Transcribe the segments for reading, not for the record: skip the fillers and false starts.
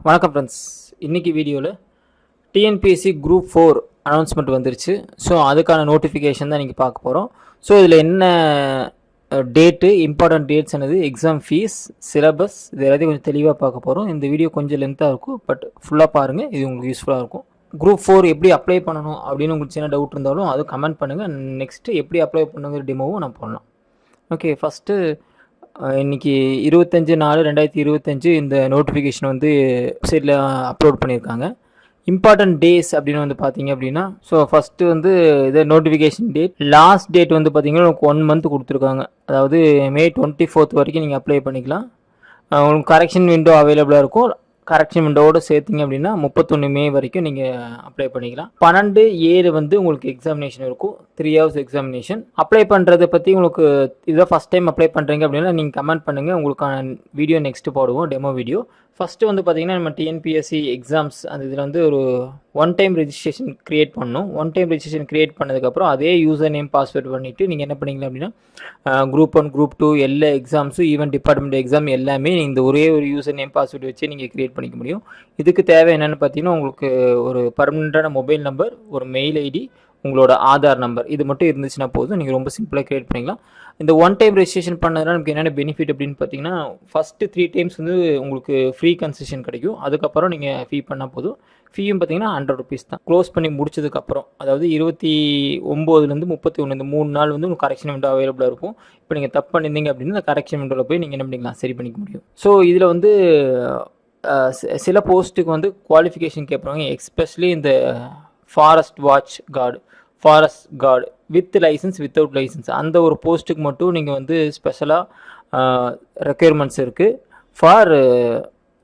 வணக்கம் ஃப்ரெண்ட்ஸ். இன்றைக்கி வீடியோவில் டிஎன்பிஎஸ்சி குரூப் 4 அனௌன்ஸ்மெண்ட் வந்துருச்சு. ஸோ அதுக்கான நோட்டிஃபிகேஷன் தான் இன்றைக்கி பார்க்க போகிறோம். ஸோ இதில் என்ன டேட்டு, இம்பார்ட்டன்ட் டேட்ஸ் என்னது, எக்ஸாம் ஃபீஸ், சிலபஸ், இது எல்லாத்தையும் கொஞ்சம் தெளிவாக பார்க்க போகிறோம். இந்த வீடியோ கொஞ்சம் லென்த்தாக இருக்கும், பட் ஃபுல்லாக பாருங்கள், இது உங்களுக்கு யூஸ்ஃபுல்லாக இருக்கும். குரூப் 4 எப்படி அப்ளை பண்ணணும் அப்படின்னு உங்களுக்கு சின்ன டவுட் இருந்தாலும் அது கமெண்ட் பண்ணுங்கள். நெக்ஸ்ட்டு எப்படி அப்ளை பண்ணுங்கிற டெமோவும் நான் பண்ணலாம். ஓகே, ஃபஸ்ட்டு இன்றைக்கி 25/4/2025 இந்த நோட்டிஃபிகேஷன் வந்து வெப்சைட்டில் அப்லோட் பண்ணியிருக்காங்க. இம்பார்ட்டன்ட் டேஸ் அப்படின்னு வந்து பார்த்தீங்க அப்படின்னா, ஸோ ஃபஸ்ட்டு வந்து இதை நோட்டிஃபிகேஷன் டேட், லாஸ்ட் டேட் வந்து பார்த்தீங்கன்னா உங்களுக்கு 1 மந்த் கொடுத்துருக்காங்க. அதாவது May 24 வரைக்கும் நீங்கள் அப்ளை பண்ணிக்கலாம். உங்களுக்கு கரெக்ஷன் விண்டோ அவைலபிளாக இருக்கும். கரெக்ஷன் விண்டோவோடு சேர்த்திங்க அப்படின்னா 31 May வரைக்கும் நீங்கள் அப்ளை பண்ணிக்கலாம். 12/7 வந்து உங்களுக்கு எக்ஸாமினேஷன் இருக்கும். 3 hours எக்ஸாமினேஷன். அப்ளை பண்ணுறதை பற்றி உங்களுக்கு இதுதான் ஃபஸ்ட் டைம் அப்ளை பண்ணுறீங்க அப்படின்னா நீங்கள் கமெண்ட் பண்ணுங்கள், உங்களுக்கான வீடியோ நெக்ஸ்ட்டு போடுவோம், டெமோ வீடியோ. ஃபஸ்ட்டு வந்து பார்த்திங்கன்னா நம்ம டிஎன்பிஎஸ்சி எக்ஸாம்ஸ் அந்த இதில் வந்து ஒரு ஒன் டைம் ரெஜிஸ்ட்ரேஷன் க்ரியேட் பண்ணணும். ஒன் டைம் ரெஜிஸ்ட்ரேஷன் க்ரியேட் பண்ணதுக்கப்புறம் அதே யூசர் நேம் பாஸ்வேர்ட் பண்ணிவிட்டு நீங்கள் என்ன பண்ணிக்கலாம் அப்படின்னா குரூப் 1 குரூப் 2 எல்லா எக்ஸாம்ஸும் ஈவன் டிபார்ட்மெண்ட் எக்ஸாம் எல்லாமே இந்த ஒரே ஒரு யூசர் நேம் பாஸ்வேர்டு வச்சு நீங்கள் க்ரியேட் பண்ணிக்க முடியும். இதுக்கு தேவை என்னென்னு பார்த்தீங்கன்னா உங்களுக்கு ஒரு பர்மனெண்ட்டான மொபைல் நம்பர், ஒரு மெயில் ஐடி, உங்களோட ஆதார் நம்பர், இது மட்டும் இருந்துச்சுன்னா போதும், நீங்கள் ரொம்ப சிம்பிளாக க்ரியேட் பண்ணிக்கலாம். இந்த ஒன் டைம் ரெஜிஸ்ட்ரேஷன் பண்ணதுனால நமக்கு என்னென்ன பெனிஃபிட் அப்படின்னு பார்த்தீங்கன்னா, ஃபஸ்ட்டு 3 times வந்து உங்களுக்கு ஃப்ரீ கன்செஷன் கிடைக்கும். அதுக்கப்புறம் நீங்கள் ஃபீ பண்ணால் போதும். ஃபீயும் பார்த்தீங்கன்னா 100 rupees தான். க்ளோஸ் பண்ணி முடிச்சதுக்கப்புறம், அதாவது 29லேருந்து 31 இந்த 3 நாள் வந்து உங்களுக்கு கரெக்ஷன் விண்டோ அவைலபிளாக இருக்கும். இப்போ நீங்கள் தப்பு பண்ணியிருந்தீங்க அப்படின்னா இந்த கரெக்ஷன் விண்டோவில் போய் நீங்கள் என்ன பண்ணிக்கலாம், சரி பண்ணிக்க முடியும். ஸோ இதில் வந்து சில போஸ்ட்டுக்கு வந்து குவாலிஃபிகேஷன் கேட்பாங்க, எஸ்பெஷலி இந்த forest watch guard, forest guard with licence, without licence, அந்த ஒரு போஸ்ட்டுக்கு மட்டும் நீங்கள் வந்து ஸ்பெஷலாக ரெக்யர்மெண்ட்ஸ் இருக்குது ஃபார்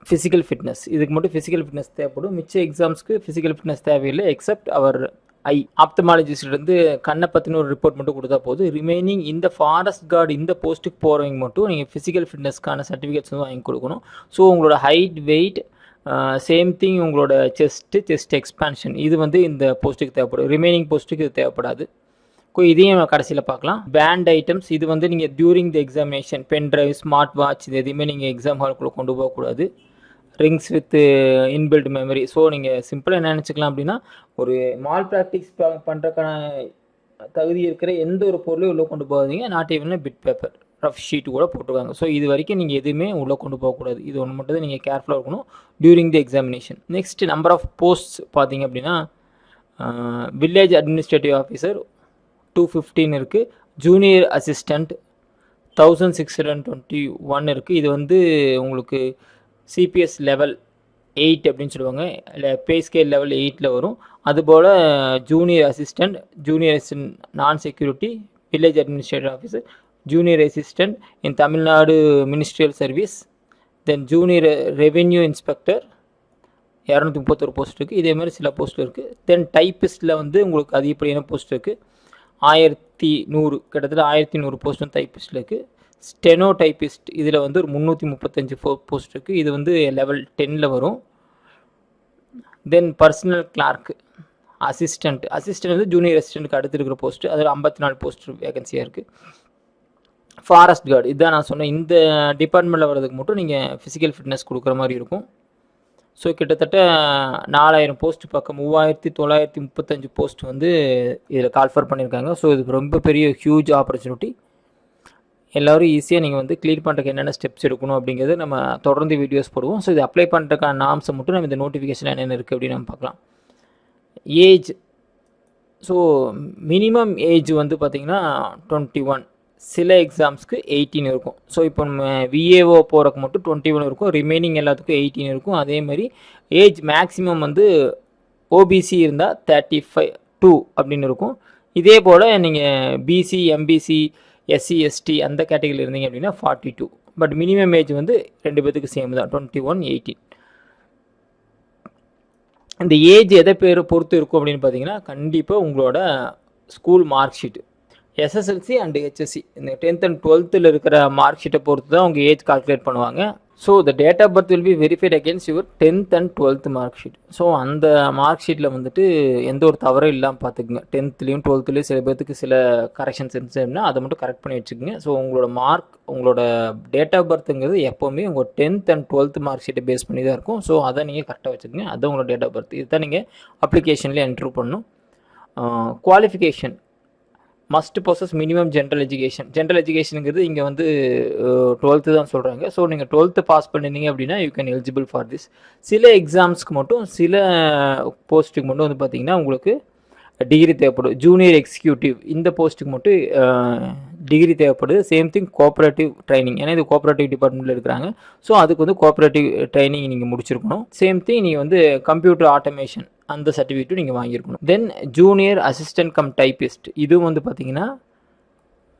ஃபிசிக்கல் ஃபிட்னஸ். இதுக்கு மட்டும் ஃபிசிக்கல் ஃபிட்னஸ் தேவைப்படும். மிச்ச எக்ஸாம்ஸ்க்கு ஃபிசிக்கல் ஃபிட்னஸ் தேவையில்லை, எக்ஸப்ட் அவர் ஆப்தமாலஜிஸ்ட்லேருந்து கண்ணை பற்றின ஒரு ரிப்போர்ட் மட்டும் கொடுத்தா போதும். ரிமைனிங் இந்த ஃபாரஸ்ட் கார்டு இந்த போஸ்ட்டுக்கு போகிறவங்க மட்டும் நீங்கள் ஃபிசிக்கல் ஃபிட்னஸ்க்கான சர்டிஃபிகேட்ஸ் வந்து வாங்கி கொடுக்கணும். ஸோ உங்களோட ஹைட், வெயிட், சேம் திங் உங்களோட செஸ்ட் எக்ஸ்பான்ஷன், இது வந்து இந்த போஸ்ட்டுக்கு தேவைப்படும். ரிமைனிங் போஸ்ட்டுக்கு இது தேவைப்படாது. இதையும் கடைசியில் பார்க்கலாம். பேண்ட் ஐட்டம்ஸ், இது வந்து நீங்கள் during the examination pen drive, smart watch, இது எதுவுமே நீங்கள் எக்ஸாம் ஹாலுக்குள்ளே கொண்டு போகக்கூடாது. Rings with inbuilt memory. So நீங்கள் சிம்பிளாக என்ன நினச்சிக்கலாம் அப்படின்னா, ஒரு மால் ப்ராக்டிஸ் பண்ணுறதுக்கான தகுதி இருக்கிற எந்த ஒரு பொருளையும் உள்ளே கொண்டு போகாதீங்க. Not even bit paper, rough sheet கூட போட்டிருக்காங்க. ஸோ இது வரைக்கும் நீங்கள் எதுவுமே உள்ளே கொண்டு போகக்கூடாது. இது ஒன்று மட்டும் தான் நீங்கள் கேர்ஃபுல்லாக இருக்கணும் during the examination. Next number of posts பார்த்தீங்க அப்படின்னா, வில்லேஜ் அட்மினிஸ்ட்ரேட்டிவ் ஆஃபீஸர் 215 இருக்குது. ஜூனியர் அசிஸ்டண்ட் 1621 இருக்குது. இது வந்து உங்களுக்கு சிபிஎஸ் லெவல் 8 அப்படின்னு சொல்லுவாங்க, இல்லை பே ஸ்கேல் லெவல் 8ல் வரும். அதுபோல் ஜூனியர் அசிஸ்டண்ட், ஜூனியர் அசிஸ்டன்ட் நான் security, village administrative officer, junior assistant இன் தமிழ்நாடு மினிஸ்ட்ரியல் சர்வீஸ், தென் ஜூனியர் ரெவென்யூ இன்ஸ்பெக்டர் 231 போஸ்ட் இருக்குது. இதே மாதிரி சில போஸ்ட் இருக்குது. தென் டைப்பிஸ்ட்டில் வந்து உங்களுக்கு அதிகப்படியான போஸ்ட் இருக்குது. 1100, கிட்டத்தட்ட 1100 போஸ்ட்டும் டைப்பிஸ்ட்டில் இருக்குது. ஸ்டெனோ டைப்பிஸ்ட் இதில் வந்து ஒரு 335 போஸ்ட் இருக்குது. இது வந்து லெவல் 10ல் வரும். தென் பர்சனல் கிளார்க், அசிஸ்டண்ட் வந்து ஜூனியர் அசிஸ்டண்ட்டுக்கு அடுத்து இருக்கிற போஸ்ட்டு, அதில் 54 போஸ்ட் வேகன்சியாக இருக்குது. ஃபாரஸ்ட் கார்டு, இதுதான் நான் சொன்னேன், இந்த டிபார்ட்மெண்ட்டில் வர்றதுக்கு மட்டும் நீங்கள் ஃபிசிக்கல் ஃபிட்னஸ் கொடுக்குற மாதிரி இருக்கும். ஸோ கிட்டத்தட்ட 4000 போஸ்ட் பக்கம் 3935 போஸ்ட் வந்து இதில் கால்ஃபர் பண்ணியிருக்காங்க. ஸோ இதுக்கு ரொம்ப பெரிய ஹியூஜ் ஆப்பர்ச்சுனிட்டி. எல்லோரும் ஈஸியாக நீங்கள் வந்து கிளியர் பண்ணுறதுக்கு என்னென்ன ஸ்டெப்ஸ் எடுக்கணும் அப்படிங்கிறது நம்ம தொடர்ந்து வீடியோஸ் போடுவோம். ஸோ இது அப்ளை பண்ணுறதுக்கான நாம்ஸை மட்டும் நம்ம இந்த நோட்டிஃபிகேஷன் என்னென்ன இருக்குது அப்படின்னு நம்ம பார்க்கலாம். ஏஜ், ஸோ மினிமம் ஏஜ் வந்து பார்த்திங்கன்னா 21, சில எக்ஸாம்ஸ்க்கு 18 இருக்கும். ஸோ இப்போ நம்ம விஏஓ போகிறக்கு மட்டும் 21 இருக்கும், ரிமைனிங் எல்லாத்துக்கும் 18 இருக்கும். அதேமாதிரி ஏஜ் மேக்ஸிமம் வந்து ஓபிசி இருந்தால் 35 அப்படின்னு இருக்கும். இதே போல் நீங்கள் பிசி, எம்பிசி, எஸ்சி, எஸ்டி அந்த கேட்டகரியில் இருந்தீங்க அப்படின்னா 42. பட் மினிமம் ஏஜ் வந்து 2 பேத்துக்கு சேம் தான், 21, 18. இந்த ஏஜ் எதை பொறுத்து இருக்கும் அப்படின்னு பார்த்தீங்கன்னா, கண்டிப்பாக உங்களோட school mark sheet, SSLC and HSC, இந்த 10th and 12th இருக்கிற மார்க் ஷீட்டை பொறுத்து தான் உங்கள் ஏஜ் கால்குலேட் பண்ணுவாங்க. So the date of birth will be verified against your 10th and 12th mark sheet. So அந்த மார்க் ஷீட்டில் வந்துட்டு எந்த ஒரு தவறும் இல்லாமல் பார்த்துக்குங்க. 10th-லேயும் 12th-லேயும் சில பேர்த்துக்கு சில கரெக்ஷன்ஸ் இருந்துச்சுன்னா அதை மட்டும் கரெக்ட் பண்ணி வச்சுக்கோங்க. ஸோ உங்களோட மார்க், உங்களோட டேட் ஆஃப் பர்த்துங்கிறது எப்போவுமே உங்கள் 10th அண்ட் 12th மார்க் ஷீட்டை பேஸ் பண்ணி தான் இருக்கும். ஸோ அதை நீங்கள் கரெக்டாக வச்சுக்கோங்க. அதுதான் உங்களோட டேட் ஆஃப் பர்த். இதுதான் நீங்கள் அப்ளிகேஷன்லேயே என்ட்ரு பண்ணணும். Qualification must possess minimum general education. General எஜுகேஷனுங்கிறது இங்கே வந்து 12th தான் சொல்கிறாங்க. ஸோ நீங்கள் 12th பாஸ் பண்ணிருந்தீங்க அப்படின்னா you can eligible for this. சில எக்ஸாம்ஸ்க்கு மட்டும், சில போஸ்ட்டுக்கு மட்டும் வந்து பார்த்தீங்கன்னா உங்களுக்கு டிகிரி தேவைப்படும். ஜூனியர் எக்ஸிக்யூட்டிவ் இந்த போஸ்ட்டுக்கு மட்டும் டிகிரி தேவைப்படுது. சேம் திங் கோஆப்ரேட்டிவ் ட்ரைனிங், ஏன்னா இது கோஆப்ரேட்டிவ் டிபார்ட்மெண்ட்டில் இருக்கிறாங்க. ஸோ அதுக்கு வந்து கோஆப்ரேட்டிவ் ட்ரைனிங் நீங்கள் முடிச்சிருக்கணும். சேம் திங் நீங்கள் வந்து கம்ப்யூட்டர் ஆட்டோமேஷன் அந்த சர்டிஃபிகேட்டும் நீங்கள் வாங்கியிருக்கணும். Then junior assistant cum typist, இதுவும் வந்து பார்த்தீங்கன்னா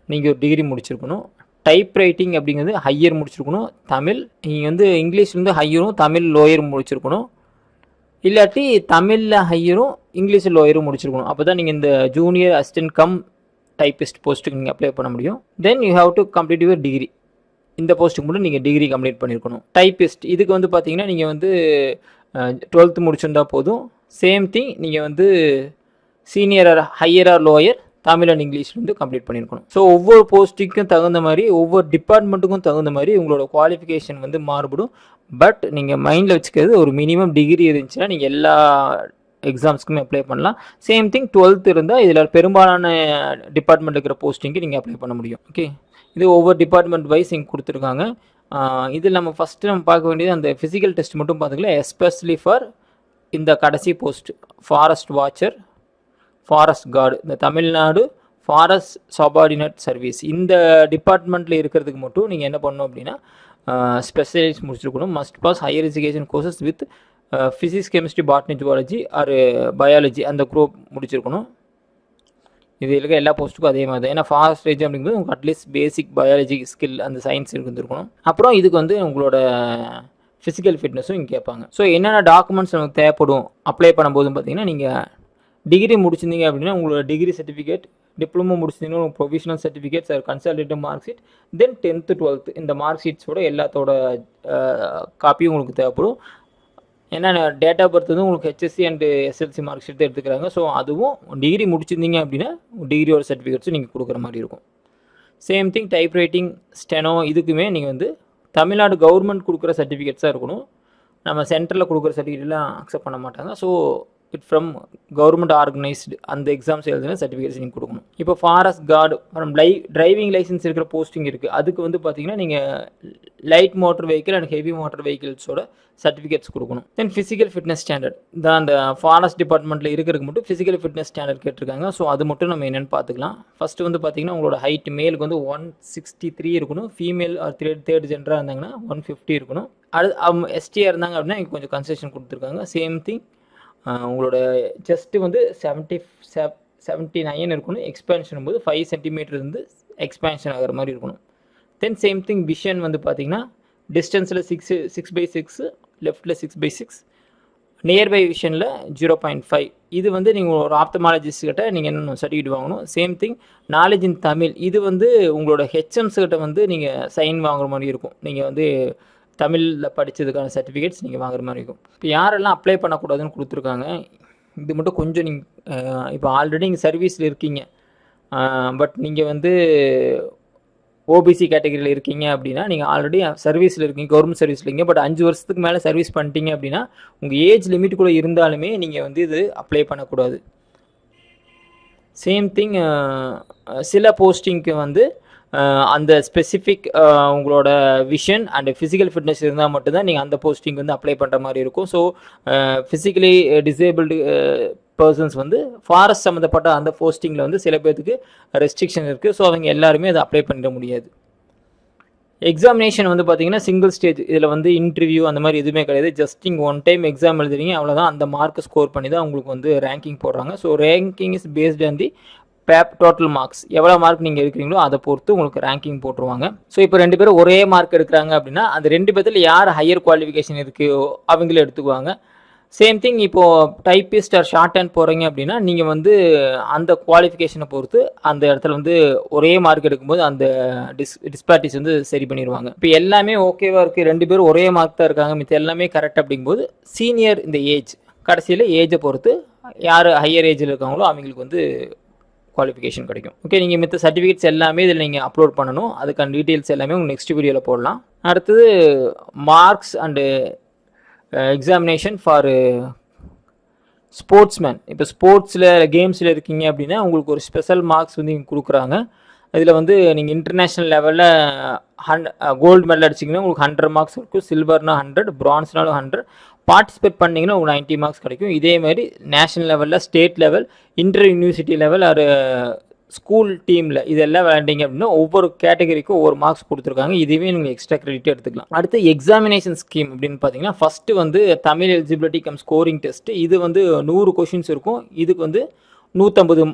நீங்கள் ஒரு டிகிரி முடிச்சிருக்கணும். டைப் ரைட்டிங் அப்படிங்கிறது ஹையர் முடிச்சிருக்கணும். தமிழ் நீங்கள் வந்து இங்கிலீஷ் வந்து ஹையரும் தமிழ் லோயரும் முடிச்சிருக்கணும். இல்லாட்டி தமிழில் ஹையரும் இங்கிலீஷில் லோயரும் முடிச்சிருக்கணும். அப்போ தான் நீங்கள் இந்த ஜூனியர் அசிஸ்டன்ட் கம் டைப்பிஸ்ட் போஸ்ட்டுக்கு நீங்கள் அப்ளை பண்ண முடியும். Then you have to complete your degree. இந்த போஸ்ட்டுக்கு மட்டும் நீங்கள் டிகிரி கம்ப்ளீட் பண்ணியிருக்கணும். டைப்பிஸ்ட் இதுக்கு வந்து பார்த்தீங்கன்னா நீங்கள் வந்து 12th முடிச்சிருந்தா போதும். சேம் திங் நீங்கள் வந்து senior or higher or lower Tamil and English வந்து கம்ப்ளீட் பண்ணியிருக்கணும். ஸோ ஒவ்வொரு போஸ்ட்டுக்கும் தகுந்த மாதிரி, ஒவ்வொரு டிபார்ட்மெண்ட்டுக்கும் தகுந்த மாதிரி உங்களோட குவாலிஃபிகேஷன் வந்து மாறுபடும். பட் நீங்கள் மைண்டில் வச்சுக்கிறது ஒரு மினிமம் டிகிரி இருந்துச்சுன்னா நீங்கள் எல்லா எக்ஸாம்ஸ்க்குமே அப்ளை பண்ணலாம். சேம் திங் 12th இருந்தால் இதில் பெரும்பாலான டிபார்ட்மெண்ட் இருக்கிற போஸ்டிங்க்கு நீங்கள் அப்ளை பண்ண முடியும். ஓகே, இது ஒவ்வொரு டிபார்ட்மெண்ட் வைஸ் இங்கே கொடுத்துருக்காங்க. இதில் நம்ம ஃபஸ்ட்டு நம்ம பார்க்க வேண்டியது அந்த ஃபிசிக்கல் டெஸ்ட் மட்டும் பார்த்துக்கலாம். எஸ்பெஷலி ஃபார் இந்த கடைசி post forest watcher, forest card, இந்த தமிழ்நாடு ஃபாரஸ்ட் சபார்டினேட் சர்வீஸ் இந்த டிபார்ட்மெண்ட்டில் இருக்கிறதுக்கு மட்டும் நீங்கள் என்ன பண்ணணும் அப்படின்னா ஸ்பெஷலைஸ் முடிச்சிருக்கணும். Must pass higher education courses with physics, chemistry, botany, zoology or biology அந்த குரூப் முடிச்சிருக்கணும். இது இருக்க எல்லா போஸ்ட்டுக்கும் அதே மாதிரி தான். ஏன்னா ஃபாரஸ்ட் ரேஞ்ச் அப்படிங்கிறது உங்களுக்கு அட்லீஸ்ட் பேசிக் பயாலஜி ஸ்கில் அந்த சயின்ஸ் இருந்துருக்கணும். அப்புறம் இதுக்கு வந்து உங்களோட ஃபிசிக்கல் ஃபிட்னஸும் இங்கே கேட்பாங்க. ஸோ என்னென்ன டாக்குமெண்ட்ஸ் நமக்கு தேவைப்படும் அப்ளை பண்ணும்போதும் பார்த்தீங்கன்னா, நீங்கள் டிகிரி முடிச்சிருந்தீங்க அப்படின்னா உங்களோட டிகிரி சர்டிஃபிகேட், டிப்ளமோ முடிச்சிருந்தீங்கன்னா உங்கள் provisional certificates or consolidative mark sheet, then 10th 12th இந்த மார்க் ஷீட்ஸோட எல்லாத்தோட காப்பியும் உங்களுக்கு தேவைப்படும். ஏன்னா டேட் ஆஃப் பர்த் வந்து உங்களுக்கு HSC and SLC mark sheet தான் எடுத்துக்கிறாங்க. ஸோ அதுவும் டிகிரி முடிச்சிருந்தீங்க அப்படின்னா டிகிரியோட சர்டிஃபிகேட்ஸும் நீங்கள் கொடுக்குற மாதிரி இருக்கும். Same thing type writing, steno இதுக்குமே நீங்கள் வந்து தமிழ்நாடு கவர்மெண்ட் கொடுக்குற சர்டிஃபிகேட்ஸாக இருக்கணும். நம்ம சென்ட்ரலில் கொடுக்குற சர்டிஃபிகேட்லாம் அக்செப்ட் பண்ண மாட்டாங்க. So it from government organised அந்த எக்ஸாம்ஸ் எழுதுனா சர்டிஃபிகேட்ஸ் நீங்கள் கொடுக்கணும். இப்போ forest guard from driving licence இருக்கிற போஸ்டிங் இருக்குது. அதுக்கு வந்து பார்த்தீங்கன்னா நீங்கள் light motor vehicle and heavy motor வெஹிக்கிள்ஸோட சர்டிஃபிகேட்ஸ் கொடுக்கணும். தென் ஃபிசிக்கல் ஃபிட்னஸ் ஸ்டாண்டர்ட் தான் அந்த ஃபாரஸ்ட் டிபார்ட்மெண்ட்டில் இருக்கிறதுக்கு மட்டும் ஃபிசிக்கல் ஃபிட்னஸ் ஸ்டாண்டர்ட் கேட்டிருக்காங்க. ஸோ அது மட்டும் நம்ம என்னென்னு பார்த்துக்கலாம். ஃபஸ்ட்டு வந்து பார்த்தீங்கன்னா உங்களோட ஹைட் மேலுக்கு வந்து 163 இருக்கணும். ஃபீமேல் ஆர் தேர்ட் ஜெண்டராக இருந்தாங்கன்னா 150 இருக்கணும். எஸ்டியாக இருந்தாங்க அப்படின்னா இங்கே கொஞ்சம் கன்செஷன் கொடுத்துருக்காங்க. சேம் திங் உங்களோட செஸ்ட்டு வந்து 79 இருக்கணும். எக்ஸ்பேன்ஷன் போது 5 சென்டிமீட்டர் இருந்து எக்ஸ்பேன்ஷன் ஆகிற மாதிரி இருக்கணும். தென் சேம் திங் விஷன் வந்து பார்த்தீங்கன்னா டிஸ்டன்ஸில் 6/6, லெஃப்ட்டில் 6/6, நியர்பை விஷனில் 0.5. இது வந்து நீங்கள் ஒரு ஆப்தமாலஜிஸ்ட் கிட்ட நீங்கள் என்ன சர்டிஃபிகேட் வாங்கணும். Same thing knowledge in Tamil, இது வந்து உங்களோட ஹெச்எம்ஸ் கிட்ட வந்து நீங்கள் சைன் வாங்குற மாதிரி இருக்கும். நீங்கள் வந்து தமிழில் படித்ததுக்கான சர்டிஃபிகேட்ஸ் நீங்கள் வாங்குற மாதிரி இருக்கும். இப்போ யாரெல்லாம் அப்ளை பண்ணக்கூடாதுன்னு கொடுத்துருக்காங்க, இது மட்டும் கொஞ்சம் நீங்கள் இப்போ ஆல்ரெடி நீங்கள் சர்வீஸில் இருக்கீங்க, பட் நீங்கள் வந்து ஓபிசி கேட்டகரியில் இருக்கீங்க அப்படின்னா நீங்கள் ஆல்ரெடி சர்வீஸில் இருக்கீங்க, கவர்மெண்ட் சர்வீஸில் இருக்கீங்க, பட் 5 வருஷத்துக்கு மேலே சர்வீஸ் பண்ணிட்டீங்க அப்படின்னா உங்கள் ஏஜ் லிமிட் கூட இருந்தாலுமே நீங்கள் வந்து இது அப்ளை பண்ணக்கூடாது. சேம் திங் சில போஸ்டிங்க்கு வந்து அந்த ஸ்பெசிஃபிக் உங்களோட விஷன் அண்ட் ஃபிசிக்கல் ஃபிட்னஸ் இருந்தால் மட்டும்தான் நீங்கள் அந்த போஸ்டிங் வந்து அப்ளை பண்ணுற மாதிரி இருக்கும். ஸோ ஃபிசிக்கலி டிசேபிள்டு பர்சன்ஸ் வந்து ஃபாரஸ்ட் சம்மந்தப்பட்ட அந்த போஸ்டிங்கில் வந்து சில பேருக்கு ரெஸ்ட்ரிக்ஷன் இருக்குது. ஸோ அவங்க எல்லாருமே அதை அப்ளை பண்ணிட முடியாது. எக்ஸாமினேஷன் வந்து பார்த்தீங்கன்னா சிங்கிள் ஸ்டேஜ், இதில் வந்து இன்டர்வியூ அந்த மாதிரி எதுவுமே கிடையாது. ஜஸ்ட் நீங்கள் 1 டைம் எக்ஸாம் எழுதுறீங்க, அவ்வளோதான். அந்த மார்க் ஸ்கோர் பண்ணி தான் உங்களுக்கு வந்து ரேங்கிங் போடுறாங்க. So ranking is based on the total marks. எவ்வளோ மார்க் நீங்கள் எடுக்கிறீங்களோ அதை பொறுத்து உங்களுக்கு ரேங்கிங் போட்டுருவாங்க. ஸோ இப்போ 2 பேரும் ஒரே மார்க் எடுக்கிறாங்க அப்படின்னா அந்த 2 பேர்த்தில் யார் ஹையர் குவாலிஃபிகேஷன் இருக்கோ அவங்களே எடுத்துக்குவாங்க. சேம் திங் இப்போது டைப்பிஸ்ட் ஆர் ஷார்ட் ஹேண்ட் போகிறீங்க அப்படின்னா நீங்கள் வந்து அந்த குவாலிஃபிகேஷனை பொறுத்து அந்த இடத்துல வந்து ஒரே மார்க் எடுக்கும்போது அந்த டிஸ்பாரிட்டிஸ் வந்து சரி பண்ணிடுவாங்க. இப்போ எல்லாமே ஓகேவாக இருக்குது, 2 பேரும் ஒரே மார்க் தான் இருக்காங்க, மித்த எல்லாமே கரெக்ட் அப்படிங்கும்போது சீனியர் இந்த ஏஜ் கடைசியில் ஏஜை பொறுத்து யார் ஹையர் ஏஜில் இருக்காங்களோ அவங்களுக்கு வந்து குவாலிஃபிகேஷன் கிடைக்கும். ஓகே, நீங்கள் மித்த சர்டிஃபிகேட்ஸ் எல்லாமே இதில் நீங்கள் அப்லோட் பண்ணணும். அதுக்கான டீட்டெயில்ஸ் எல்லாமே உங்கள் நெக்ஸ்ட் வீடியோவில் போடலாம். அடுத்தது marks and examination for sportsman. இப்போ ஸ்போர்ட்ஸில் கேம்ஸில் இருக்கீங்க அப்படின்னா உங்களுக்கு ஒரு ஸ்பெஷல் மார்க்ஸ் வந்து இங்கே கொடுக்குறாங்க. இதில் வந்து நீங்கள் இன்டர்நேஷ்னல் லெவலில் கோல்டு மெடல் அடிச்சிங்கன்னா உங்களுக்கு 100 மார்க்ஸ் இருக்கும், சில்வர்னா 100, பிரான்ஸ்னாலும் 100, பார்ட்டிசிபேட் பண்ணிங்கன்னா உங்களுக்கு 90 மார்க்ஸ் கிடைக்கும். இதேமாதிரி நேஷனல் லெவலில், state level, inter university level, ஒரு ஸ்கூல் டீமில் இதெல்லாம் விளையாண்டிங்க அப்படின்னா ஒவ்வொரு கேட்டகரிக்கும் ஒவ்வொரு மார்க்ஸ் கொடுத்துருக்காங்க. இதுவே நீங்கள் எக்ஸ்ட்ரா கிரெடிட் எடுத்துக்கலாம். அடுத்து எக்ஸாமினேஷன் ஸ்கீம் அப்படின்னு பார்த்தீங்கன்னா ஃபஸ்ட்டு வந்து Tamil eligibility come scoring test. இது வந்து 100 கொஷின்ஸ் இருக்கும். இதுக்கு வந்து 150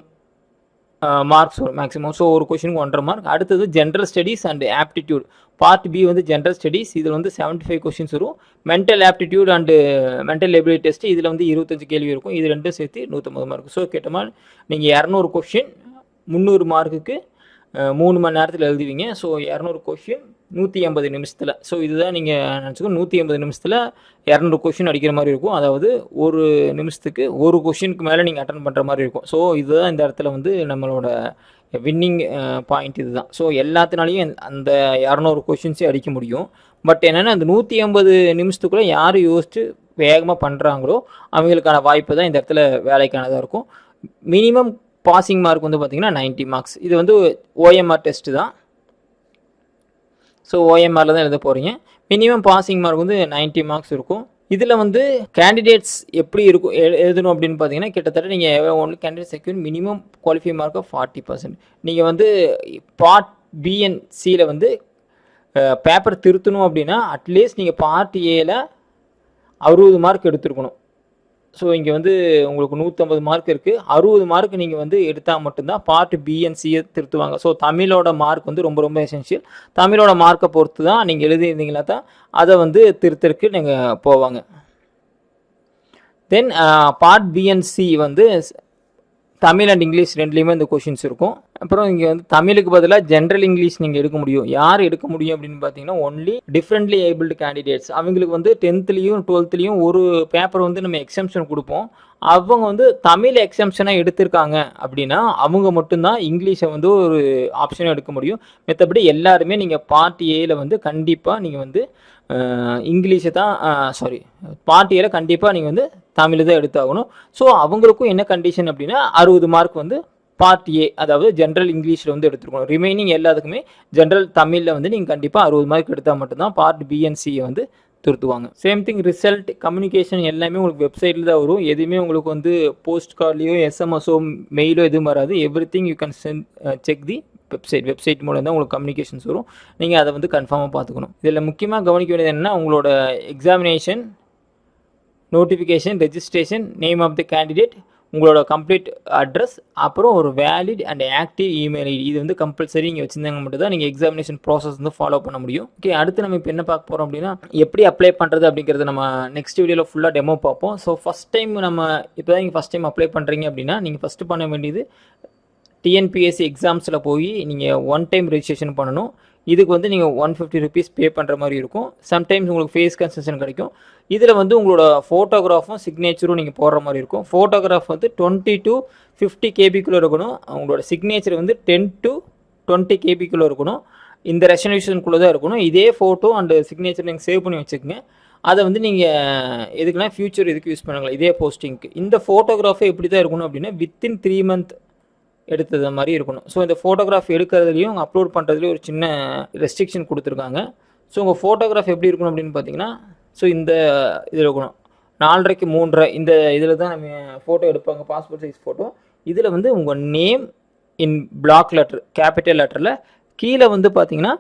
மார்க்ஸ் வரும் மேக்ஸிமம். ஸோ ஒரு கொஷினுக்கு 1.5 மார்க். அடுத்தது general studies and aptitude. Part B வந்து ஜென்ரல் ஸ்டடீஸ். இதில் வந்து 75 கொஷின்ஸ் வரும். Mental aptitude and mental ability test இதில் வந்து 25 கேள்வி இருக்கும். இது ரெண்டும் சேர்த்து 150 மார்க். ஸோ கேட்டமாக நீங்கள் 200 கொஷின் 300 மார்க்குக்கு 3 மணி நேரத்தில் எழுதுவீங்க. ஸோ 200 கொஷின் 180 நிமிஷத்தில். ஸோ இதுதான் நீங்கள் நினச்சிக்கோ, 180 நிமிஷத்தில் 200 கொஷின் அடிக்கிற மாதிரி இருக்கும். அதாவது ஒரு நிமிஷத்துக்கு ஒரு கொஷினுக்கு மேலே நீங்கள் அட்டன் பண்ணுற மாதிரி இருக்கும். ஸோ இதுதான் இந்த இடத்துல வந்து நம்மளோட வின்னிங் பாயிண்ட் இது தான். ஸோ எல்லாத்தினாலையும் அந்த 200 கொஷின்ஸே அடிக்க முடியும். பட் என்னென்னா அந்த 180 நிமிஷத்துக்குள்ளே யார் யோசித்து வேகமாக பண்ணுறாங்களோ அவங்களுக்கான வாய்ப்பு தான் இந்த இடத்துல வேலைக்கானதாக இருக்கும். மினிமம் பாசிங் மார்க் வந்து பார்த்திங்கன்னா 90 மார்க்ஸ். இது வந்து ஓஎம்ஆர் டெஸ்ட்டு தான். ஸோ ஓஎம்ஆரில் தான் எழுத போகிறீங்க. மினிமம் பாசிங் மார்க் வந்து 90 மார்க்ஸ் இருக்கும். இதில் வந்து கேண்டிடேட்ஸ் எப்படி இருக்கும் எழுதணும் அப்படின்னு பார்த்தீங்கன்னா கிட்டத்தட்ட நீங்கள் only candidate secure minimum qualify mark of 40%. நீங்கள் வந்து பார்ட் பிஎன்சியில் வந்து பேப்பர் திருத்தணும் அப்படின்னா அட்லீஸ்ட் நீங்கள் பார்ட் ஏல 60 மார்க் எடுத்துருக்கணும். ஸோ இங்கே வந்து உங்களுக்கு 150 மார்க் இருக்குது. 60 மார்க் நீங்கள் வந்து எடுத்தால் மட்டும்தான் பார்ட் பிஎன்சியை திருத்துவாங்க. ஸோ தமிழோட மார்க் வந்து ரொம்ப ரொம்ப எசென்ஷியல். தமிழோட மார்க்கை பொறுத்து தான் நீங்கள் எழுதியிருந்தீங்களா தான் அதை வந்து திருத்தருக்கு நீங்கள் போவாங்க. தென் பார்ட் பிஎன்சி வந்து தமிழ் அண்ட் இங்கிலீஷ் ரெண்டுலேயுமே இந்த கொஷின்ஸ் இருக்கும். அப்புறம் இங்கே வந்து தமிழுக்கு பதிலாக ஜென்ரல் இங்கிலீஷ் நீங்கள் எடுக்க முடியும். யார் எடுக்க முடியும் அப்படின்னு பார்த்தீங்கன்னா ஒன்லி டிஃப்ரெண்ட்லி ஏபிள்டு கேண்டிடேட்ஸ். அவங்களுக்கு வந்து 10th-லையும் 12th-லையும் ஒரு பேப்பர் வந்து நம்ம எக்ஸம்ஷன் கொடுப்போம். அவங்க வந்து தமிழ் எக்ஸம்ஷனாக எடுத்திருக்காங்க அப்படின்னா அவங்க மட்டும்தான் இங்கிலீஷை வந்து ஒரு ஆப்ஷனாக எடுக்க முடியும். மற்றபடி எல்லாருமே நீங்கள் பார்ட் ஏல வந்து கண்டிப்பாக நீங்கள் வந்து இங்கிலீஷை தான் பார்ட் ஏல கண்டிப்பாக நீங்கள் வந்து தமிழ் தான் எடுத்தாகணும். ஸோ அவங்களுக்கும் என்ன கண்டிஷன் அப்படின்னா 60 மார்க் வந்து பார்ட் ஏ, அதாவது ஜென்ரல் இங்கிலீஷில் வந்து எடுத்துருக்கணும். ரிமைனிங் எல்லாத்துக்குமே ஜென்ரல் தமிழில் வந்து நீங்கள் கண்டிப்பாக 60 மார்க் எடுத்தால் மட்டும்தான் பார்ட் பிஎன்சியை வந்து திருத்துவாங்க. சேம் திங் ரிசல்ட், கம்யூனிகேஷன் எல்லாமே உங்களுக்கு வெப்சைட்டில் தான் வரும். எதுவுமே உங்களுக்கு வந்து போஸ்ட் கார்ட்லேயோ எஸ்எம்எஸோ மெயிலோ எதுவும் வராது. Every thing you can check the website மூலம் தான் உங்களுக்கு கம்யூனிகேஷன்ஸ் வரும். நீங்கள் அதை வந்து கன்ஃபார்மாக பார்த்துக்கணும். இதில் முக்கியமாக கவனிக்க வேண்டியது என்னென்னா உங்களோட examination, notification, registration, name of the candidate, உங்களோட கம்ப்ளீட் அட்ரஸ், அப்புறம் ஒரு valid and active email ID. இது வந்து கம்பல்சரி நீங்கள் வச்சுருந்தாங்க மட்டும் தான் நீங்கள் எக்ஸாமினேஷன் ப்ராசஸ் வந்து ஃபாலோ பண்ண முடியும். ஓகே, அடுத்து நம்ம இப்போ என்ன பார்க்க போகிறோம் அப்படின்னா எப்படி அப்ளை பண்ணுறது அப்படிங்கிறத நம்ம நெக்ஸ்ட் வீடியோவில் ஃபுல்லாக டெமோ பார்ப்போம். ஸோ ஃபஸ்ட் டைம் நம்ம இப்போ தான் நீங்கள் ஃபஸ்ட் டைம் அப்ளை பண்ணுறீங்க அப்படின்னா நீங்கள் ஃபஸ்ட்டு பண்ண வேண்டியது டிஎன்பிஎஸ்சி எக்ஸாம்ஸில் போய் நீங்கள் 1 டைம் ரெஜிஸ்ட்ரேஷன் பண்ணணும். இதுக்கு வந்து நீங்கள் 150 ருபீஸ் பே பண்ணுற மாதிரி இருக்கும். சம்டைம்ஸ் உங்களுக்கு ஃபேஸ் கன்செஷன் கிடைக்கும். இதில் வந்து உங்களோட ஃபோட்டோகிராஃபும் சிக்னேச்சரும் நீங்கள் போடுற மாதிரி இருக்கும். ஃபோட்டோகிராஃப் வந்து 20 to 50 கேபிக்குள்ளே இருக்கணும். உங்களோட சிக்னேச்சர் வந்து 10 to 20 கேபிக்குள்ளே இருக்கணும். இந்த ரெசல்யூஷனுக்குள்ளே தான் இருக்கணும். இதே ஃபோட்டோ அண்டு சிக்னேச்சர் நீங்கள் சேவ் பண்ணி வச்சுக்கோங்க. அதை வந்து நீங்கள் எதுக்குன்னா ஃபியூச்சர் இதுக்கு யூஸ் பண்ணுங்களா இதே போஸ்டிங்க்கு. இந்த ஃபோட்டோகிராஃபை எப்படி தான் இருக்கணும் அப்படின்னா வித்தின் 3 month எடுத்தது மாதிரி இருக்கணும். ஸோ இந்த ஃபோட்டோகிராஃப் எடுக்கிறதுலையும் அப்லோட் பண்ணுறதுலையும் ஒரு சின்ன ரெஸ்ட்ரிக்ஷன் கொடுத்துருக்காங்க. ஸோ உங்கள் ஃபோட்டோகிராஃப் எப்படி இருக்கணும் அப்படின்னு பார்த்தீங்கன்னா ஸோ இந்த இதில் இருக்கணும் 4:30 3:30 இந்த இதில் தான் நம்ம ஃபோட்டோ எடுப்பாங்க, பாஸ்போர்ட் சைஸ் ஃபோட்டோ. இதில் வந்து உங்கள் name in black letter, capital லெட்டரில், கீழே வந்து பார்த்தீங்கன்னா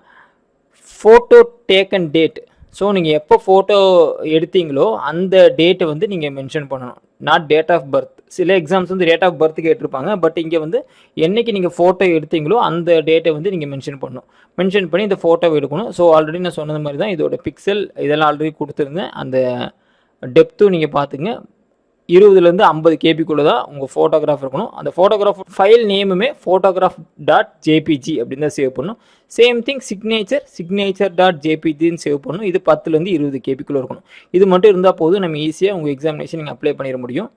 ஃபோட்டோ டேக்கன் டேட். ஸோ நீங்கள் எப்போ ஃபோட்டோ எடுத்தீங்களோ அந்த டேட்டை வந்து நீங்கள் மென்ஷன் பண்ணணும், நாட் டேட் ஆஃப் பர்த். சில எக்ஸாம்ஸ் வந்து டேட் ஆஃப் பர்த் கேட்டிருப்பாங்க. பட் இங்கே வந்து என்றைக்கு நீங்கள் ஃபோட்டோ எடுத்தீங்களோ அந்த டேட்டை வந்து நீங்கள் மென்ஷன் பண்ணணும். மென்ஷன் பண்ணி இந்த ஃபோட்டோவை எடுக்கணும். ஸோ ஆல்ரெடி நான் சொன்னது மாதிரி தான் இதோட பிக்சல் இதெல்லாம் ஆல்ரெடி கொடுத்துருந்தேன். அந்த டெப்த்தும் நீங்கள் பார்த்துங்க. 20லேருந்து 50 கேபிக்குள்ளே தான் உங்கள் ஃபோட்டோகிராஃப் இருக்கணும். அந்த ஃபோட்டோகிராஃப் ஃபைல் நேமுமே photograph.jpg அப்படின்னு தான் சேவ் பண்ணணும். சேம் திங் signature.jpgன்னு சேவ் பண்ணணும். இது 10லேருந்து 20 கேபிக்குள்ளே இருக்கணும். இது மட்டும் இருந்தால் போதும், நம்ம ஈஸியாக உங்கள் எக்ஸாமினேஷன் நீங்கள் அப்ளை பண்ணிட முடியும்.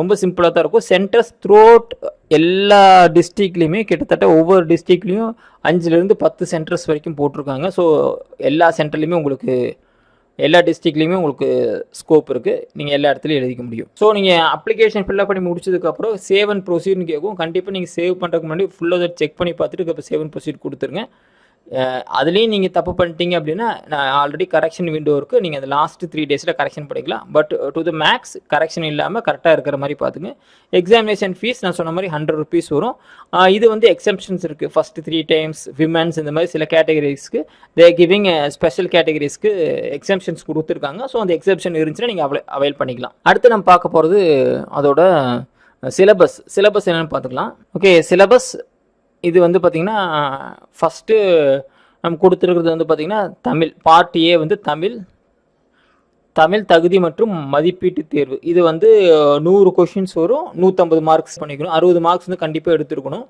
ரொம்ப சிம்பிளாக தான் இருக்கும். சென்டர்ஸ் த்ரூஅவுட் எல்லா டிஸ்ட்ரிக்ட்லேயுமே கிட்டத்தட்ட ஒவ்வொரு டிஸ்ட்ரிக்ட்லேயும் 5லேருந்து 10 சென்டர்ஸ் வரைக்கும் போட்டிருக்காங்க. ஸோ எல்லா சென்டர்லேயுமே உங்களுக்கு எல்லா டிஸ்ட்ரிக்ட்லேயுமே உங்களுக்கு ஸ்கோப் இருக்குது. நீங்கள் எல்லா இடத்துலையும் எழுதிக்க முடியும். ஸோ நீங்கள் அப்ளிகேஷன் ஃபில்அப் பண்ணி முடிச்சதுக்கப்புறம் சேவ் அண்ட் ப்ரொசீட்னு கேட்கும். கண்டிப்பாக நீங்கள் சேவ் பண்ணுறதுக்கு முன்னாடி ஃபுல்லாக செக் பண்ணி பார்த்துட்டு இப்போ சேவ் அண்ட் ப்ரொசீட் கொடுத்துருங்க. அதுலேயும் நீங்கள் தப்பு பண்ணிட்டீங்க அப்படின்னா நான் ஆல்ரெடி கரெக்ஷன் விண்டோ இருக்குது. நீங்கள் அந்த லாஸ்ட்டு 3 டேஸில் கரெக்ஷன் பண்ணிக்கலாம். But do the max correction இல்லாமல் கரெக்டாக இருக்கிற மாதிரி பார்த்துங்க. எக்ஸாமினேஷன் ஃபீஸ் நான் சொன்ன மாதிரி 100 rupees வரும். இது வந்து எக்ஸம்ஷன்ஸ் இருக்குது. ஃபஸ்ட்டு 3 times விமென்ஸ் இந்த மாதிரி சில கேட்டகரிஸ்க்கு தே கிவிங் ஸ்பெஷல் கேட்டகரிஸ்க்கு எக்ஸம்ஷன்ஸ் கொடுத்துருக்காங்க. ஸோ அந்த எக்ஸம்ஷன் இருந்துச்சுன்னா நீங்கள் அவைல் பண்ணிக்கலாம். அடுத்து நம்ம பார்க்க போகிறது அதோட சிலபஸ் என்னென்னு பார்த்துக்கலாம். ஓகே, சிலபஸ் இது வந்து பார்த்திங்கன்னா ஃபஸ்ட்டு நம்ம கொடுத்துருக்கிறது வந்து பார்த்திங்கன்னா தமிழ் பார்ட் ஏ வந்து தமிழ் தகுதி மற்றும் மதிப்பீட்டு தேர்வு. இது வந்து 100 கொஷின்ஸ் வரும். 150 மார்க்ஸ் பண்ணிக்கணும். 60 மார்க்ஸ் வந்து கண்டிப்பாக எடுத்துருக்கணும்.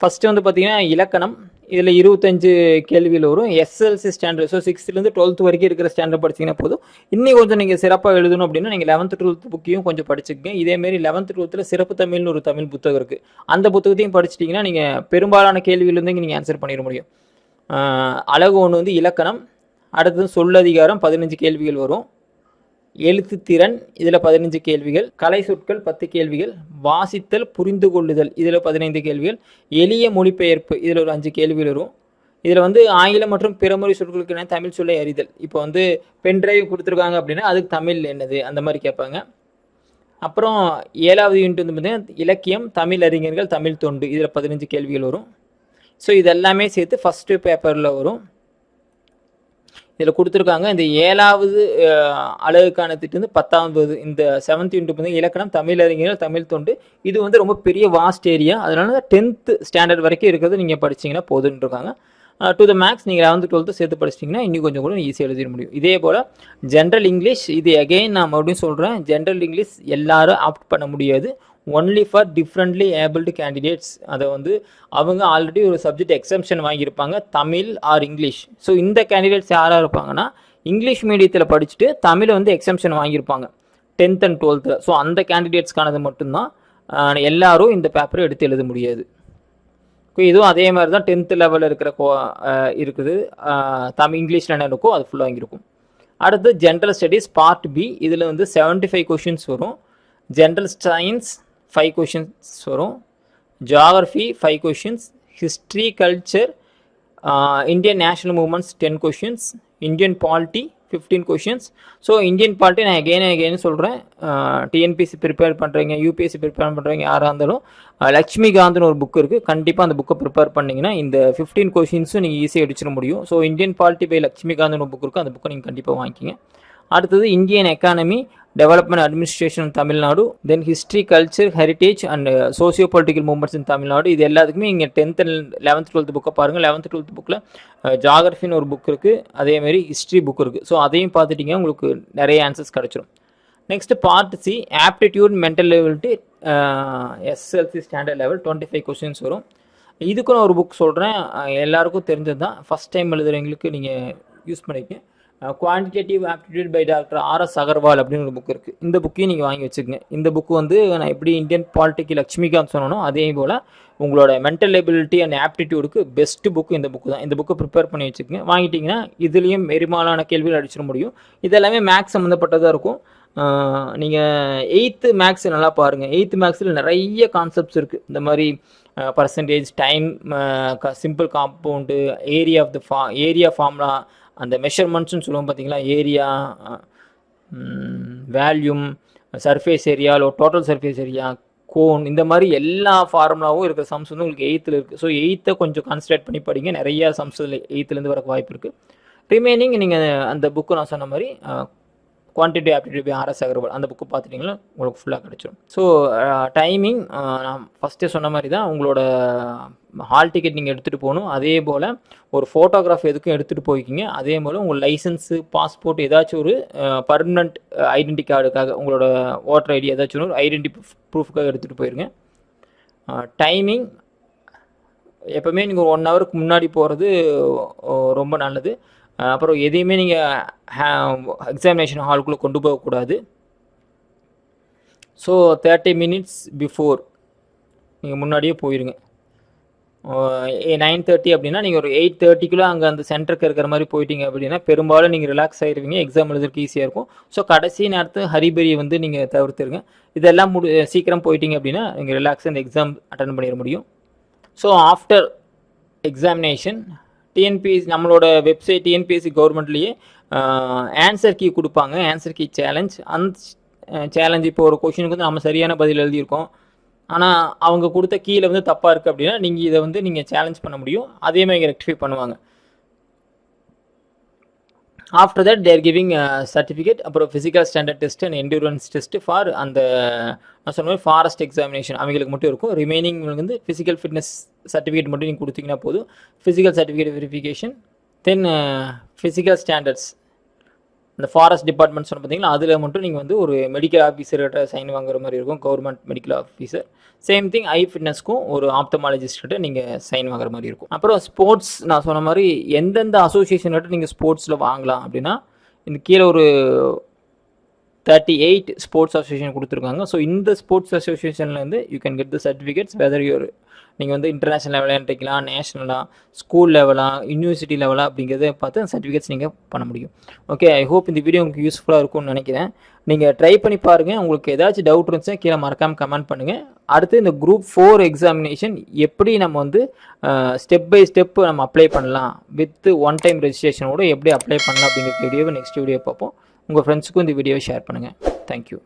ஃபஸ்ட்டு வந்து பார்த்திங்கன்னா இலக்கணம். இதில் 25 கேள்விகள் வரும். எஸ்எல்சி ஸ்டாண்டர்ட், ஸோ 6லேருந்து 12th வரைக்கும் இருக்கிற ஸ்டாண்டர்ட் படிச்சிங்கன்னா போதும். இன்னும் கொஞ்சம் நீங்கள் சிறப்பாக எழுதணும் அப்படின்னா நீங்கள் 11th 12th புக்கையும் கொஞ்சம் படிச்சுக்கங்க. இதேமாரி 11th 12th சிறப்பு தமிழ்னு ஒரு தமிழ் புத்தகம் இருக்குது. அந்த புத்தகத்தையும் படிச்சிட்டிங்கன்னா நீங்கள் பெரும்பாலான கேள்வியிலேருந்து நீங்கள் ஆன்சர் பண்ணிட முடியும். அழகு 1 வந்து இலக்கணம். அடுத்தது சொல்லதிகாரம் 15 கேள்விகள் வரும். எழுத்துத்திறன் இதில் 15 கேள்விகள். கலை சொற்கள் 10 கேள்விகள். வாசித்தல் புரிந்து கொள்ளுதல் இதில் 15 கேள்விகள். எளிய மொழிபெயர்ப்பு இதில் ஒரு 5 கேள்விகள் வரும். இதில் வந்து ஆங்கிலம் மற்றும் பிறமொழி சொற்களுக்கு தமிழ் சொல்லை அறிதல். இப்போ வந்து பென்ட்ரைவ் கொடுத்துருக்காங்க அப்படின்னா அதுக்கு தமிழ் என்னது அந்த மாதிரி கேட்பாங்க. அப்புறம் 7வது யூனிட் வந்து பார்த்திங்கன்னா இலக்கியம், தமிழ் அறிஞர்கள், தமிழ் தொண்டு இதில் 15 கேள்விகள் வரும். ஸோ இதெல்லாமே சேர்த்து ஃபஸ்ட்டு பேப்பரில் வரும். இதில் கொடுத்துருக்காங்க. இந்த 7வது அழகுக்கான திட்டு வந்து 10வது இந்த 7th யூனிட் வந்து இலக்கணம், தமிழ் அறிஞர்கள், தமிழ் தொண்டு. இது வந்து ரொம்ப பெரிய வாஸ்ட் ஏரியா. அதனால 10th ஸ்டாண்டர்ட் வரைக்கும் இருக்கிறது நீங்கள் படிச்சிங்கன்னா போதுன்னு இருக்காங்க. டு த மேக்ஸ் நீங்கள் 11th 12th சேர்த்து படிச்சிட்டிங்கன்னா இன்னும் கொஞ்சம் கூட ஈஸியாக எழுதிட முடியும். இதே போல் ஜென்ரல் இங்கிலீஷ், இது அகெயின் நான் மறுபடியும் சொல்கிறேன், ஜென்ரல் இங்கிலீஷ் எல்லாரும் ஆப்ட் பண்ண முடியாது. Only for differently abled candidates. அதை வந்து அவங்க ஆல்ரெடி ஒரு சப்ஜெக்ட் எக்ஸம்ஷன் வாங்கியிருப்பாங்க, தமிழ் ஆர் இங்கிலீஷ். ஸோ இந்த கேண்டிடேட்ஸ் யாராக இருப்பாங்கன்னா இங்கிலீஷ் மீடியத்தில் படிச்சுட்டு தமிழை வந்து எக்ஸம்ஷன் வாங்கியிருப்பாங்க 10th and 12th. ஸோ அந்த கேண்டிடேட்ஸ்க்கானது மட்டும்தான். எல்லாரும் இந்த பேப்பரை எடுத்து எழுத முடியாது. இதுவும் அதே மாதிரி தான் 10th லெவலில் இருக்கிற இருக்குது. இங்கிலீஷில் என்ன இருக்கோ அது ஃபுல்லாக வாங்கியிருக்கும். அடுத்து ஜென்ரல் ஸ்டடீஸ் பார்ட் பி. இதில் வந்து 75 கொஷின்ஸ் வரும். ஜென்ரல் சயின்ஸ் 5 கொஷின்ஸ் வரும். Geography 5 questions. History, culture, Indian national movements 10 questions. Indian polity 15 questions. So Indian polity நான் எகெயின் சொல்கிறேன், டிஎன்பிஎஸ்சி ப்ரிப்பேர் பண்ணுறீங்க, யூபிஎஸ்சி ப்ரிப்பேர் பண்ணுறீங்க யாராக இருந்தாலும் லக்ஷ்மிகாந்த்னு ஒரு புக் இருக்குது. கண்டிப்பாக அந்த புக்கை ப்ரிப்பேர் பண்ணிங்கன்னா இந்த 15 கொஷின்ஸும் நீங்கள் ஈஸியாக அடிச்சிட முடியும். ஸோ இந்தியன் பாலிட்டி பை லக்ஷ்மிகாந்த்னு ஒரு புக் இருக்குது. அந்த புக்கை நீங்கள் கண்டிப்பாக வாங்கிக்கிங்க. அடுத்தது Indian economy, development administration Tamil Nadu, then history, culture, heritage and socio political movements in Tamil Nadu. இது எல்லாத்துக்குமே இங்கே 10th and 11th 12th புக்கை பாருங்கள். 11th 12th புக்கில் ஜியாகிரஃபின்னு ஒரு புக் இருக்குது, அதேமாரி ஹிஸ்ட்ரி புக் இருக்குது. ஸோ அதையும் பார்த்துட்டிங்கன்னா உங்களுக்கு நிறைய ஆன்சர்ஸ் கிடச்சிரும். Next part C aptitude mental ability SLC standard level 25 questions வரும். இதுக்கு நான் ஒரு புக் சொல்கிறேன், எல்லாருக்கும் தெரிஞ்சது தான், ஃபஸ்ட் டைம் எழுதுறவங்களுக்கு நீங்கள் யூஸ் பண்ணிக்க. Quantitative aptitude by doctor RS Agarwal அப்படின்னு ஒரு புக் இருக்குது. இந்த புக்கையும் நீங்கள் வாங்கி வச்சுக்கோங்க. இந்த புக்கு வந்து நான் எப்படி இந்தியன் பாலிட்டிக்கு லக்ஷ்மிகாந்த் சொன்னோம் அதே போல் உங்களோட மென்டல் எபிலிட்டி அண்ட் ஆப்டிடியூடுக்கு பெஸ்ட் புக்கு இந்த புக்கு தான். இந்த புக்கை ப்ரிப்பேர் பண்ணி வச்சுக்கோங்க. வாங்கிட்டிங்கன்னா இதுலேயும் பெரும்பாலான கேள்விகள் அடிச்சிட முடியும். இதெல்லாமே மேக்ஸ் சம்மந்தப்பட்டதாக இருக்கும். நீங்கள் 8th மேக்ஸ் நல்லா பாருங்கள். 8th மேக்ஸில் நிறைய கான்செப்ட்ஸ் இருக்குது. இந்த மாதிரி percentage, time, simple compound, area formula, அந்த மெஷர்மெண்ட்ஸ்னு சொல்லுவோம் பார்த்தீங்களா, area, volume, surface area, total surface area, cone, இந்த மாதிரி எல்லா ஃபார்முலாவும் இருக்கிற சம்ஸ் வந்து உங்களுக்கு 8th இருக்குது. ஸோ 8th கொஞ்சம் கான்சன்ட்ரேட் பண்ணி படிங்க. நிறையா சம்ஸ் 8th வரக்கு வாய்ப்பு இருக்குது. ரிமைனிங் நீங்கள் அந்த புக்கு நான் சொன்ன மாதிரி quantity aptitude by RS Agarwal அந்த புக்கு பார்த்துட்டிங்கன்னா உங்களுக்கு ஃபுல்லாக கிடச்சிடும். ஸோ டைமிங் நான் ஃபஸ்ட்டே சொன்ன மாதிரி தான், உங்களோட ஹால் டிக்கெட் நீங்கள் எடுத்துகிட்டு போகணும். அதே போல் ஒரு ஃபோட்டோகிராஃப் எதுக்கும் எடுத்துகிட்டு போய்க்கிங்க. அதே போல் உங்கள் லைசன்ஸு, பாஸ்போர்ட், ஏதாச்சும் ஒரு பர்மனண்ட் ஐடென்டி கார்டுக்காக, உங்களோட ஓட்டர் ஐடி ஏதாச்சும் ஒரு ஐடென்டி ப்ரூஃபுக்காக எடுத்துகிட்டு போயிருங்க. டைமிங் எப்போவுமே நீங்கள் 1 ஹவருக்கு முன்னாடி போகிறது ரொம்ப நல்லது. அப்புறம் எதையுமே நீங்கள் எக்ஸாமினேஷன் ஹாலுக்குள்ளே கொண்டு போகக்கூடாது. ஸோ 30 மினிட்ஸ் பிஃபோர் நீங்கள் முன்னாடியே போயிருங்க. 9:30 அப்படின்னா நீங்கள் ஒரு 8:30க்குள்ளே அங்கே அந்த சென்டருக்கு இருக்கிற மாதிரி போயிட்டீங்க அப்படின்னா பெரும்பாலும் நீங்கள் ரிலாக்ஸ் ஆகிடுவீங்க, எக்ஸாம் எழுதுறதுக்கு ஈஸியாக இருக்கும். ஸோ கடைசி நேரத்து ஹரிபரியை வந்து நீங்கள் தவிர்த்துருங்க. இதெல்லாம் சீக்கிரம் போயிட்டீங்க அப்படின்னா நீங்கள் ரிலாக்ஸாக இந்த எக்ஸாம் அட்டன் பண்ணிட முடியும். ஸோ ஆஃப்டர் எக்ஸாமினேஷன் டிஎன்பிஎஸ்சி நம்மளோட வெப்சைட் டிஎன்பிஎஸ்சி கவர்மெண்ட்லேயே ஆன்சர் கீ கொடுப்பாங்க, ஆன்சர் கீ சேலஞ்ச். அந்த சேலஞ்ச் இப்போ ஒரு கொஷினுக்கு வந்து நம்ம சரியான பதில் எழுதியிருக்கோம், ஆனால் அவங்க கொடுத்த கீழே வந்து தப்பாக இருக்குது அப்படின்னா நீங்கள் இதை வந்து நீங்கள் சேலஞ்ச் பண்ண முடியும். அதே மாதிரி ரெக்டிஃபை பண்ணுவாங்க. After that they're giving certificate, அப்புறம் physical standard test and endurance test for அந்த நான் சொன்ன மாதிரி ஃபாரஸ்ட் எக்ஸாமினேஷன் அவங்களுக்கு மட்டும் இருக்கும். ரிமைனிங் வந்து ஃபிசிக்கல் ஃபிட்னஸ் சர்டிஃபிகேட் மட்டும் நீங்கள் கொடுத்தீங்கன்னா போதும். ஃபிசிக்கல் சர்டிஃபிகேட் வெரிஃபிகேஷன், தென் ஃபிசிக்கல் ஸ்டாண்டர்ட்ஸ் இந்த ஃபாரஸ்ட் டிபார்ட்மெண்ட் சொன்ன பார்த்தீங்கன்னா அதில் மட்டும் நீங்கள் வந்து ஒரு மெடிக்கல் ஆஃபீஸர்கிட்ட சைன் வாங்குற மாதிரி இருக்கும், government medical officer. Same thing I ஃபிட்னஸ்க்கும் ஒரு ஆப்தமாலஜிஸ்ட்கிட்ட நீங்கள் சைன் வாங்குற மாதிரி இருக்கும். அப்புறம் ஸ்போர்ட்ஸ் நான் சொன்ன மாதிரி எந்தெந்த அசோசியேஷன்கிட்ட நீங்கள் ஸ்போர்ட்ஸில் வாங்கலாம் அப்படின்னா இந்த கீழே ஒரு 38 ஸ்போர்ட்ஸ் அசோசியேஷன் கொடுத்துருக்காங்க. ஸோ இந்த ஸ்போர்ட்ஸ் அசோசியேஷன்லேருந்து you can get the certificates whether your நீங்கள் வந்து இன்டர்நேஷ்னல் லெவலில் விளையாண்டுக்கலாம், நேஷ்னலாக, ஸ்கூல் லெவலாக, யூனிவர்சிட்டி லெவலாக அப்படிங்கிறத பார்த்து அந்த சர்டிஃபிகேட்ஸ் நீங்கள் பண்ண முடியும். ஓகே, ஐ ஹோப் இந்த வீடியோ உங்களுக்கு யூஸ்ஃபுல்லாக இருக்கும்னு நினைக்கிறேன். நீங்கள் ட்ரை பண்ணி பாருங்கள். உங்களுக்கு ஏதாச்சும் டவுட் இருந்துச்சுன்னா கீழே மறக்காமல் கமெண்ட் பண்ணுங்கள். அடுத்து இந்த குரூப் 4 எக்ஸாமினேஷன் எப்படி நம்ம வந்து ஸ்டெப் பை ஸ்டெப் நம்ம அப்ளை பண்ணலாம், வித் ஒன் டைம் ரெஜிஸ்ட்ரேஷனோட எப்படி அப்ளை பண்ணலாம் அப்படிங்கிற வீடியோவை நெக்ஸ்ட் வீடியோ பார்ப்போம். உங்கள் ஃப்ரெண்ட்ஸுக்கும் இந்த வீடியோவை ஷேர் பண்ணுங்கள். தேங்க்யூ.